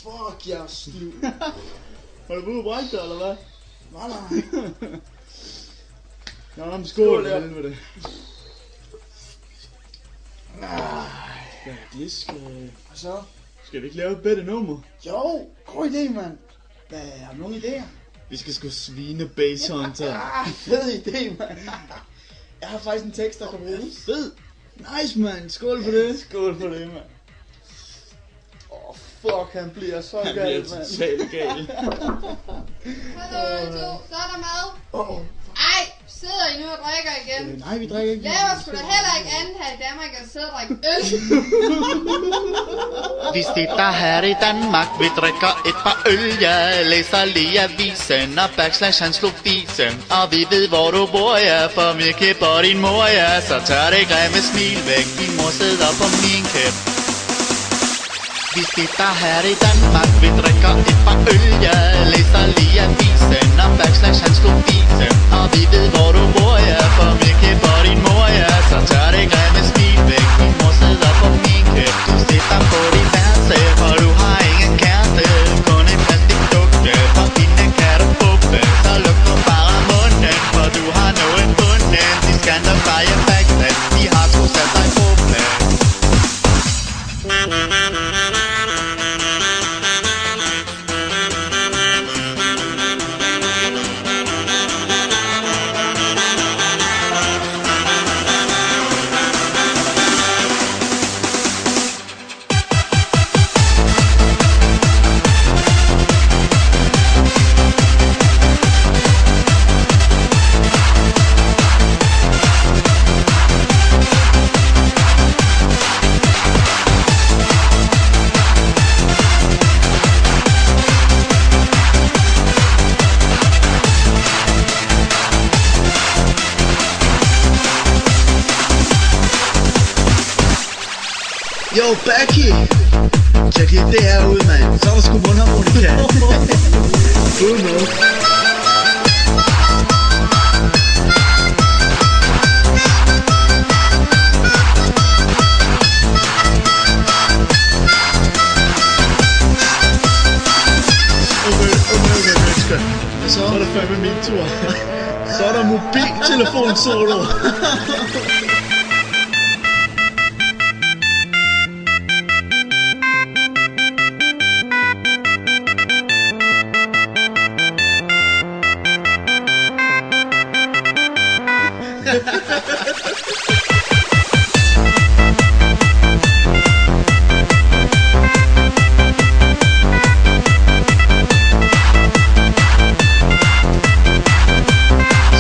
Fuck, jeg er stiv. Har du ude at brække dig, eller hvad? Nej. Nå, men skål, for helvede. Ja, det skal... Og så? Skal vi ikke lave et bedre nummer? Jo, god idé, mand. Hvad, har du nogle idéer? Vi skal sgu svine Bass Hunter. Fed idé, mand. Jeg har faktisk en tekst, der kan bruges. Fed. Nice, man. Skål for det. Skål for det, mand. Fuck, han bliver så Han gal, bliver mand. totalt gal. Hallo, så er der mad. Ej, sidder I nu og drikker igen? Nej, vi drikker ikke. Laver sgu da heller ikke andet her i Danmark end at sidde og drikke øl. Vi sitter her i Danmark, vi drikker et par øl. Jeg læser lige avisen og backslash han slog fisen. Og vi ved hvor du bor, ja, for vi kæpper din mor, ja. Så tør det grimme smil væk, din mor sidder på min kæp. Vi sitter her i Danmark, vi drikker et par øl. Jeg læser lige avisen og backslash han slog fisen. Og vi ved hvor du bor, ja, for vi kæpper din mor, ja. Så tør det grimme smil væk, din mor sidder på min kæp. Du sitter på din værelse, for du har ingen kæreste. Kun en plastikdukke, for hende kan du fuppe. Så luk nu bare munden, for du har noget bunden. De skanter fejre backslash, de har sgu sat sig på plads. Yo, Becky! Tjek lige det her ud, mand. Så er der sgu mundharmonika. Good nok. Okay, mennesker. Så er det fandme min tur. Så er der mobiltelefon solo.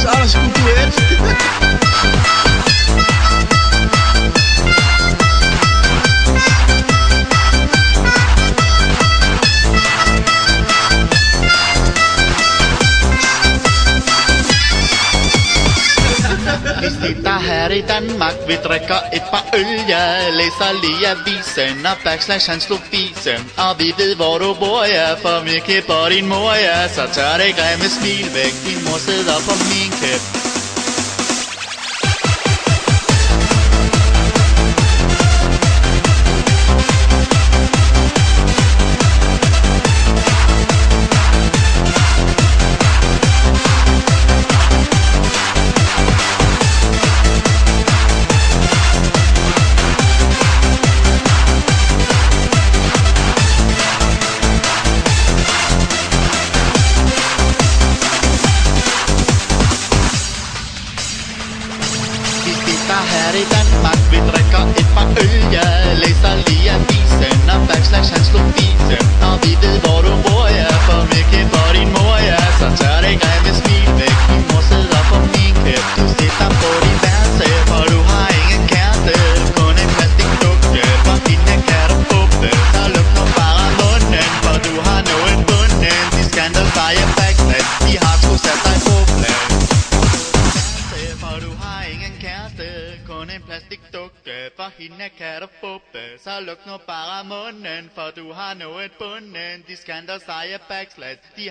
Så er der sgu duet. Vi sitter her i Danmark, vi drikker et par øl. Jeg læser lige avisen og backslash han slog fisen. Og vi ved hvor du bor, ja, for vi kæpper din mor, ja. Så tør det grimme smil væk, din mor sidder på min kæp. Her i Danmark, vi drikker et par øl. Jeg læser lige avisen og backslash han slog fisen. Og vi ved hvor du bor, ja, for vi kæpper din mor, ja. Så tør det grimme smil væk, din mor sidder på min kæp. Du sitter på din værelse, for du har ingen kæreste. Kun en plastikdukke, for hende kan du fuppe. Så luk nu bare munden, for du har noget bunden. De skanter fejre backslash, de har sgu sat sig på plads. For du har ingen kæreste, kun en plastikdukke, for hende kan du fuppe. Så luk nu bare munden, for du har noget bunden. De skanter seje backslash, de